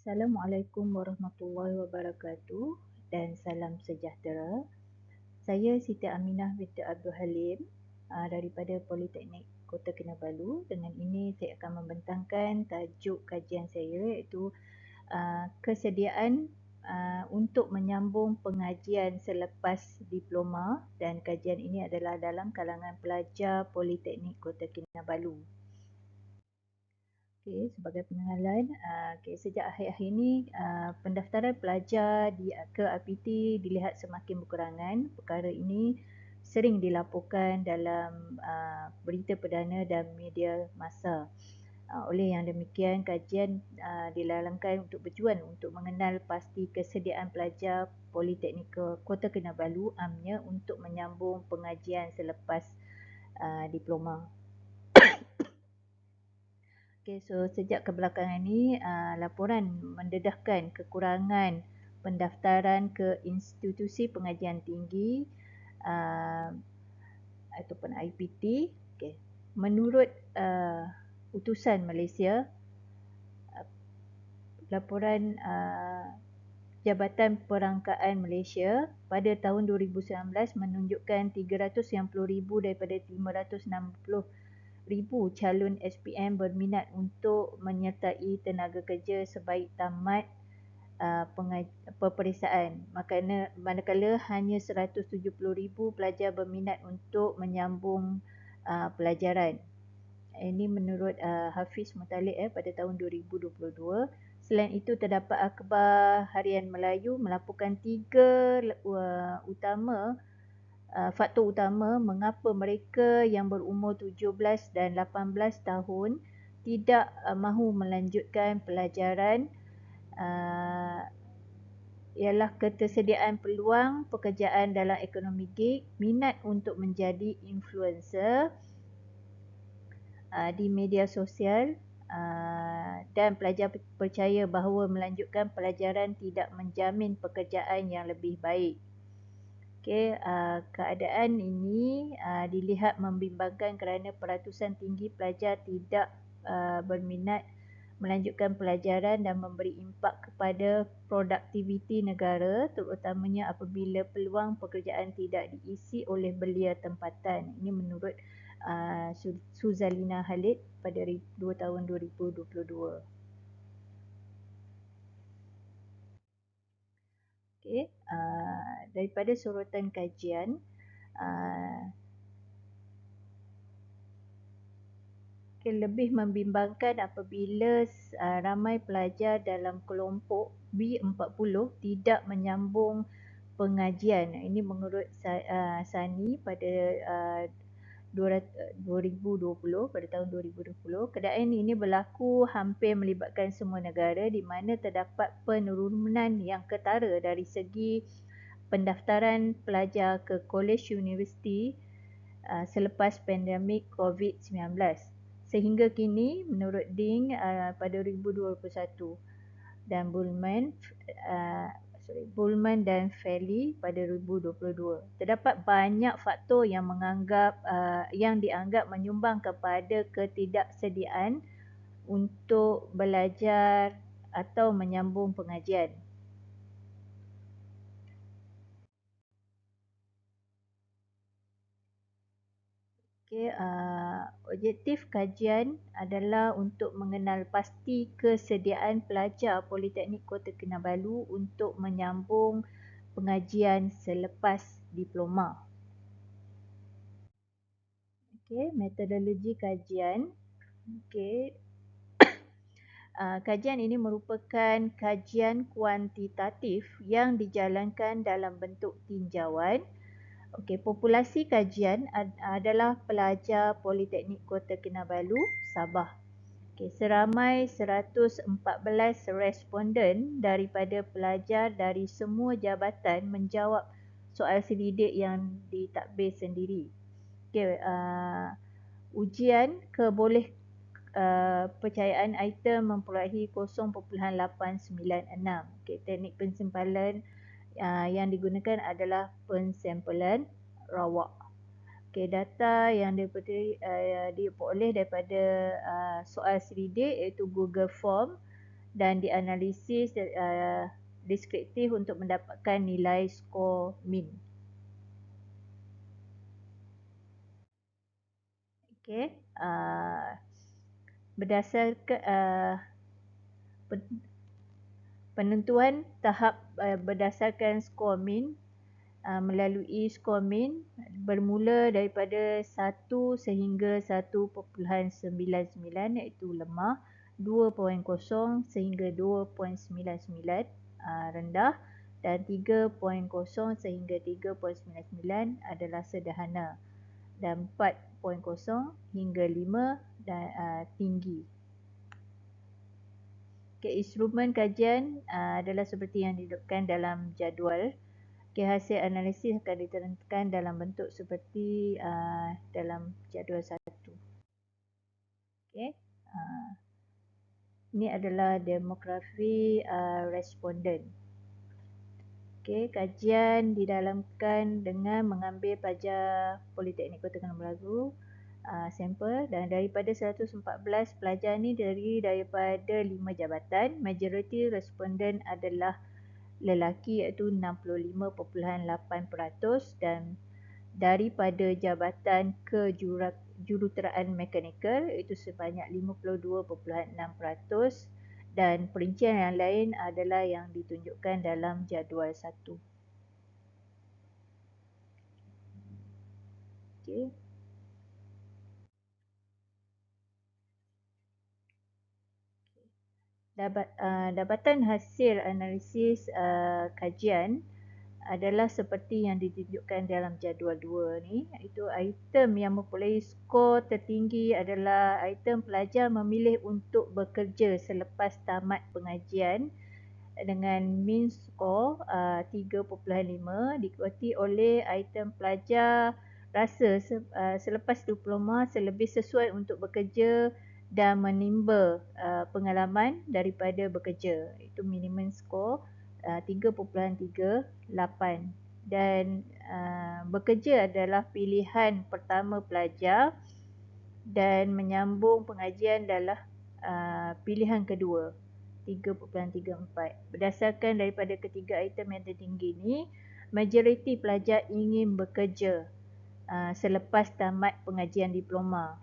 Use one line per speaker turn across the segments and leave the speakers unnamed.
Assalamualaikum warahmatullahi wabarakatuh dan salam sejahtera. Saya Siti Aminah binti Abdul Halim daripada Politeknik Kota Kinabalu. Dengan ini saya akan membentangkan tajuk kajian saya iaitu kesediaan untuk menyambung pengajian selepas diploma, dan kajian ini adalah dalam kalangan pelajar Politeknik Kota Kinabalu. Sebagai pengenalan, sejak akhir-akhir ini pendaftaran pelajar ke IPT dilihat semakin berkurangan. Perkara ini sering dilaporkan dalam berita perdana dan media massa. Oleh yang demikian, kajian dilalangkan untuk bertujuan untuk mengenal pasti kesediaan pelajar Politeknik Kota Kinabalu UMNA untuk menyambung pengajian selepas diploma. Sejak kebelakangan ini, laporan mendedahkan kekurangan pendaftaran ke institusi pengajian tinggi ataupun IPT. Menurut utusan Malaysia, laporan Jabatan Perangkaan Malaysia pada tahun 2019 menunjukkan 390,000 daripada 560,000 calon SPM berminat untuk menyertai tenaga kerja sebaik tamat peperiksaan. Manakala hanya 170,000 pelajar berminat untuk menyambung pelajaran. Ini menurut Hafiz Muttalib pada tahun 2022. Selain itu, terdapat Akhbar Harian Melayu melaporkan faktor utama mengapa mereka yang berumur 17 dan 18 tahun tidak mahu melanjutkan pelajaran ialah ketersediaan peluang pekerjaan dalam ekonomi gig, minat untuk menjadi influencer di media sosial, dan pelajar percaya bahawa melanjutkan pelajaran tidak menjamin pekerjaan yang lebih baik. Keadaan ini dilihat membimbangkan kerana peratusan tinggi pelajar tidak berminat melanjutkan pelajaran dan memberi impak kepada produktiviti negara, terutamanya apabila peluang pekerjaan tidak diisi oleh belia tempatan. Ini menurut Suzalina Khalid pada tahun 2022. Daripada sorotan kajian, lebih membimbangkan apabila ramai pelajar dalam kelompok B40 tidak menyambung pengajian. Ini menurut Sani pada 2020, pada tahun 2020. Keadaan ini berlaku hampir melibatkan semua negara di mana terdapat penurunan yang ketara dari segi pendaftaran pelajar ke kolej universiti selepas pandemik COVID-19. Sehingga kini, menurut Ding pada 2021 dan Bullman dan Feli pada 2022, terdapat banyak faktor yang dianggap menyumbang kepada ketidaksediaan untuk belajar atau menyambung pengajian. Objektif kajian adalah untuk mengenal pasti kesediaan pelajar Politeknik Kota Kinabalu untuk menyambung pengajian selepas diploma. Metodologi kajian. Kajian ini merupakan kajian kuantitatif yang dijalankan dalam bentuk tinjauan. Populasi kajian adalah pelajar Politeknik Kota Kinabalu, Sabah. Seramai 114 responden daripada pelajar dari semua jabatan menjawab soal selidik yang ditadbir sendiri. Ujian percayaan item memperolehi 0.896. Teknik pensimpalan yang digunakan adalah pensimpulan rawak. Data yang diperoleh daripada soal selidik iaitu Google Form dan dianalisis deskriptif untuk mendapatkan nilai skor min. Okey, berdasarkan penentuan tahap berdasarkan skor min melalui skor min bermula daripada 1 sehingga 1.99 iaitu lemah, 2.0 sehingga 2.99 rendah dan 3.0 sehingga 3.99 adalah sederhana dan 4.0 hingga 5 dan tinggi. Okay, instrumen kajian adalah seperti yang didudukkan dalam jadual. Okay, hasil analisis akan diterangkan dalam bentuk seperti dalam jadual 1. Okay. Ini adalah demografi responden. Okay, kajian didalamkan dengan mengambil pelajar Politeknik Kota Kinabalu sampel dan daripada 114 pelajar ni daripada 5 jabatan, majoriti responden adalah lelaki iaitu 65.8% dan daripada jabatan kejuruteraan mekanikal iaitu sebanyak 52.6% dan perincian yang lain adalah yang ditunjukkan dalam jadual 1. Okay. Dapatan hasil analisis kajian adalah seperti yang ditunjukkan dalam jadual 2 ni, iaitu item yang mempunyai skor tertinggi adalah item pelajar memilih untuk bekerja selepas tamat pengajian dengan min skor 3.5 diikuti oleh item pelajar rasa selepas diploma lebih sesuai untuk bekerja dan menimba pengalaman daripada bekerja. Itu minimum skor 3.38 dan bekerja adalah pilihan pertama pelajar dan menyambung pengajian adalah pilihan kedua 3.34. Berdasarkan daripada ketiga item yang tertinggi ini, majoriti pelajar ingin bekerja selepas tamat pengajian diploma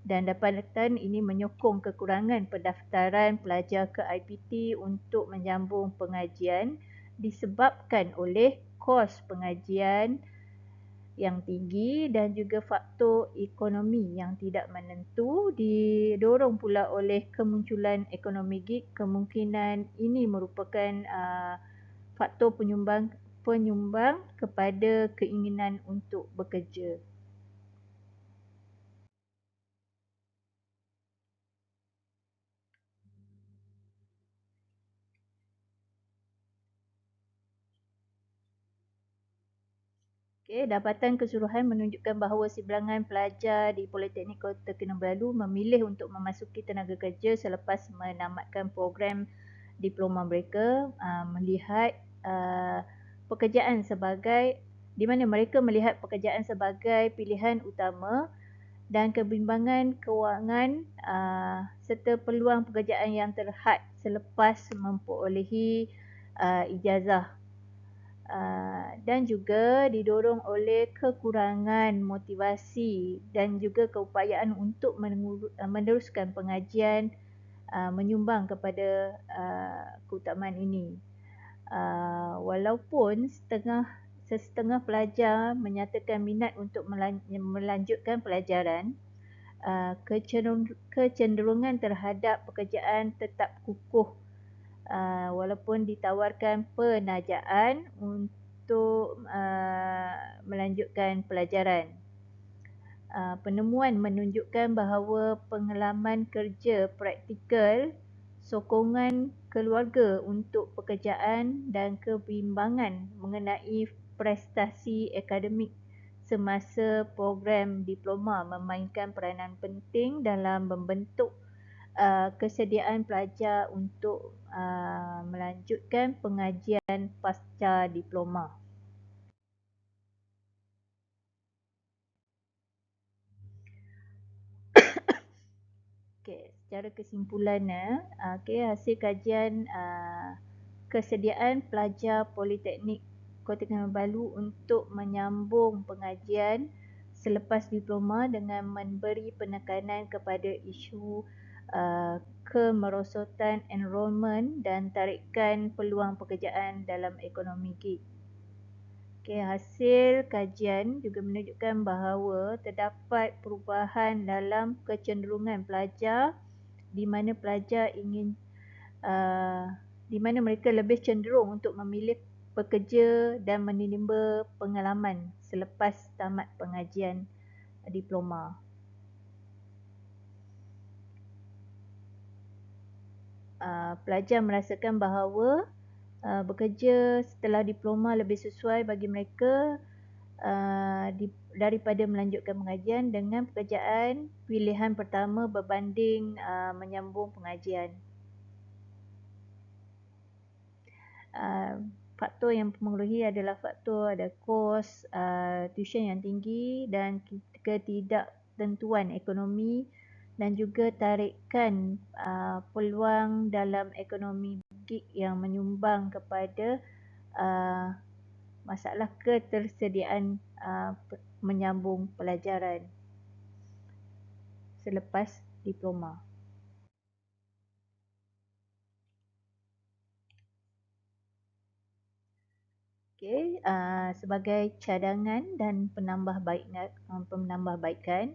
dan dapatan ini menyokong kekurangan pendaftaran pelajar ke IPT untuk menyambung pengajian disebabkan oleh kos pengajian yang tinggi dan juga faktor ekonomi yang tidak menentu, didorong pula oleh kemunculan ekonomi gig. Kemungkinan ini merupakan faktor penyumbang kepada keinginan untuk bekerja. Okay, dapatan keseluruhan menunjukkan bahawa sebilangan pelajar di Politeknik Kota Kinabalu memilih untuk memasuki tenaga kerja selepas menamatkan program diploma mereka, melihat pekerjaan sebagai di mana mereka melihat pekerjaan sebagai pilihan utama dan kebimbangan kewangan serta peluang pekerjaan yang terhad selepas memperolehi ijazah. Dan juga didorong oleh kekurangan motivasi dan juga keupayaan untuk meneruskan pengajian menyumbang kepada keutamaan ini. Walaupun setengah pelajar menyatakan minat untuk melanjutkan pelajaran, kecenderungan terhadap pekerjaan tetap kukuh walaupun ditawarkan penajaan untuk melanjutkan pelajaran. Penemuan menunjukkan bahawa pengalaman kerja praktikal, sokongan keluarga untuk pekerjaan dan kebimbangan mengenai prestasi akademik semasa program diploma memainkan peranan penting dalam membentuk kesediaan pelajar untuk melanjutkan pengajian pasca diploma. Okay. secara kesimpulannya, hasil kajian kesediaan pelajar Politeknik Kota Kinabalu untuk menyambung pengajian selepas diploma dengan memberi penekanan kepada isu kemerosotan enrolment dan tarikan peluang pekerjaan dalam ekonomi gig. Hasil kajian juga menunjukkan bahawa terdapat perubahan dalam kecenderungan pelajar di mana pelajar di mana mereka lebih cenderung untuk memilih bekerja dan menimba pengalaman selepas tamat pengajian diploma. Pelajar merasakan bahawa bekerja setelah diploma lebih sesuai bagi mereka daripada melanjutkan pengajian dengan pekerjaan pilihan pertama berbanding menyambung pengajian. Faktor yang mempengaruhi adalah faktor ada kos tuition yang tinggi dan ketidaktentuan ekonomi dan juga tarikan peluang dalam ekonomi gig yang menyumbang kepada masalah ketersediaan menyambung pelajaran selepas diploma. Sebagai cadangan dan penambahbaikan,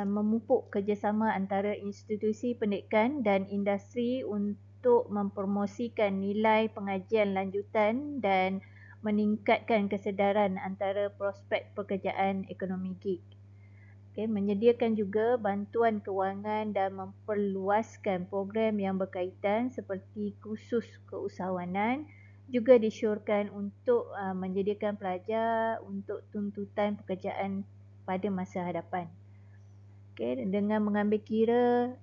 memupuk kerjasama antara institusi pendidikan dan industri untuk mempromosikan nilai pengajian lanjutan dan meningkatkan kesedaran antara prospek pekerjaan ekonomi gig. Menyediakan juga bantuan kewangan dan memperluaskan program yang berkaitan seperti kursus keusahawanan juga disyorkan untuk menyediakan pelajar untuk tuntutan pekerjaan pada masa hadapan. Dengan mengambil kira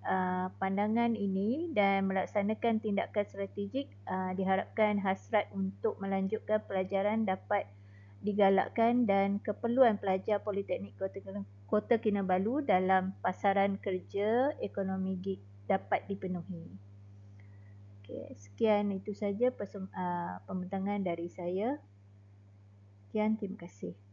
pandangan ini dan melaksanakan tindakan strategik, diharapkan hasrat untuk melanjutkan pelajaran dapat digalakkan dan keperluan pelajar Politeknik Kota Kinabalu dalam pasaran kerja ekonomi gig dapat dipenuhi. Sekian itu saja pembincangan dari saya. Sekian, terima kasih.